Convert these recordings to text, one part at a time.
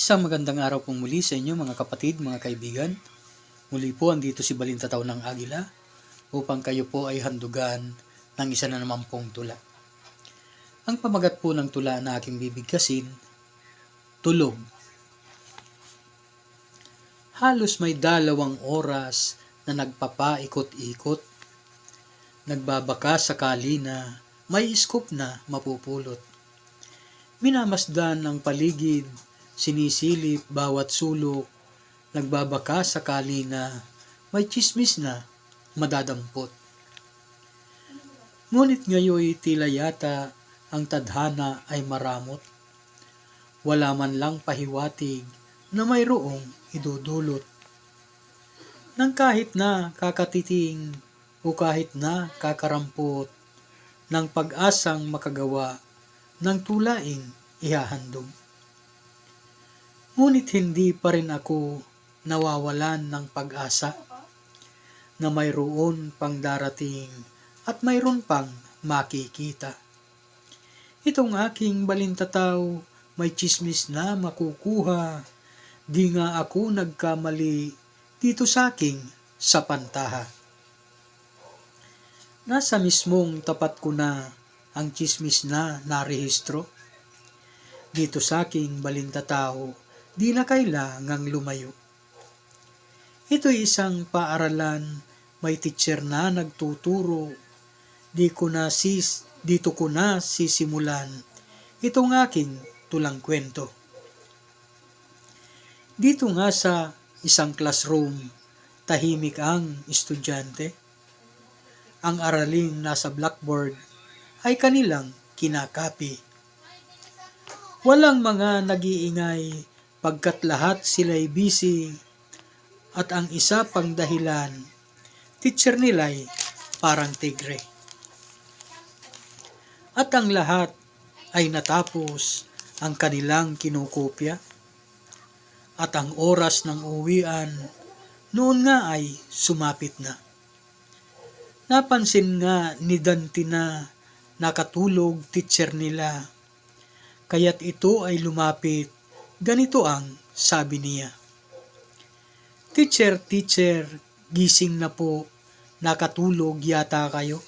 Isang magandang araw pong muli sa inyo mga kapatid, mga kaibigan. Muli po andito si Balintataw ng Agila upang kayo po ay handugan ng isa na naman pong tula. Ang pamagat po ng tula na aking bibigkasin, tulog. Halos may 2 oras na nagpapaikot-ikot. Nagbabaka sakali na may iskop na mapupulot. Minamasdan ang paligid, sinisilip bawat sulok, nagbabaka sakali na may tsismis na madadampot. Ngunit ngayoy tila yata ang tadhana ay maramot. Wala man lang pahiwatig na mayroong idudulot. Nang kahit na kakatiting o kahit na kakarampot, ng pag-asang makagawa ng tulaing ihahandog. Ngunit hindi pa rin ako nawawalan ng pag-asa na mayroon pang darating at mayroon pang makikita. Itong aking balintataw may tsismis na makukuha, di nga ako nagkamali dito sa aking sapantaha. Nasa mismong tapat ko na ang tsismis na narehistro. Dito sa aking balintataw, di na kailangang lumayo. Ito'y isang paaralan, may teacher na nagtuturo. Dito ko na sisimulan itong aking tulang kwento. Dito nga sa isang classroom, tahimik ang estudyante. Ang araling nasa blackboard ay kanilang kinakapi. Walang mga nag-iingay pagkat lahat sila'y busy at ang isa pang dahilan, teacher nila'y parang tigre. At ang lahat ay natapos ang kanilang kinukopya at ang oras ng uwian noon nga ay sumapit na. Napansin nga ni Dante na nakatulog teacher nila, kaya't ito ay lumapit, ganito ang sabi niya. Teacher, gising na po, nakatulog yata kayo?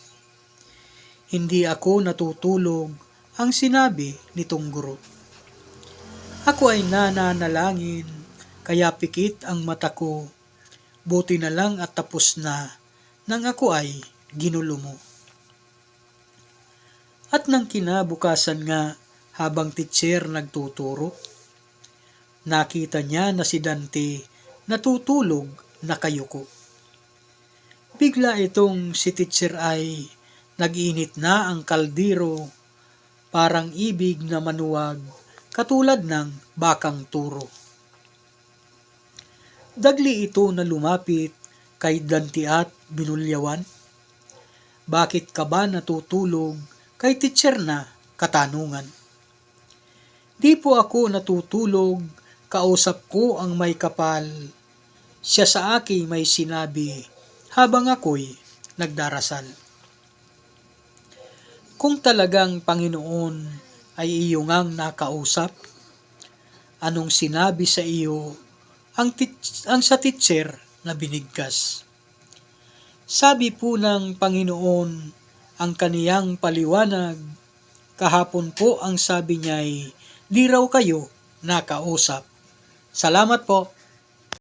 Hindi ako natutulog, ang sinabi nitong guro. Ako ay nananalangin, kaya pikit ang mata ko, buti na lang at tapos na, nang ako ay ginulo mo. At nang kinabukasan nga, habang teacher nagtuturo, nakita niya na si Dante natutulog nakayuko. Bigla itong si teacher ay nag-init na ang kaldero, parang ibig na manuwag, katulad ng bakang turo. Dagli ito na lumapit kay Dante at binulyawan. Bakit ka ba natutulog kay teacher na katanungan? Di po ako natutulog, kausap ko ang may kapal. Siya sa akin may sinabi habang ako'y nagdarasal. Kung talagang Panginoon ay iyo ngang nakausap, anong sinabi sa iyo ang sa teacher na binigkas? Sabi po ng Panginoon ang kaniyang paliwanag, kahapon po ang sabi niya'y di raw kayo nakausap. Salamat po.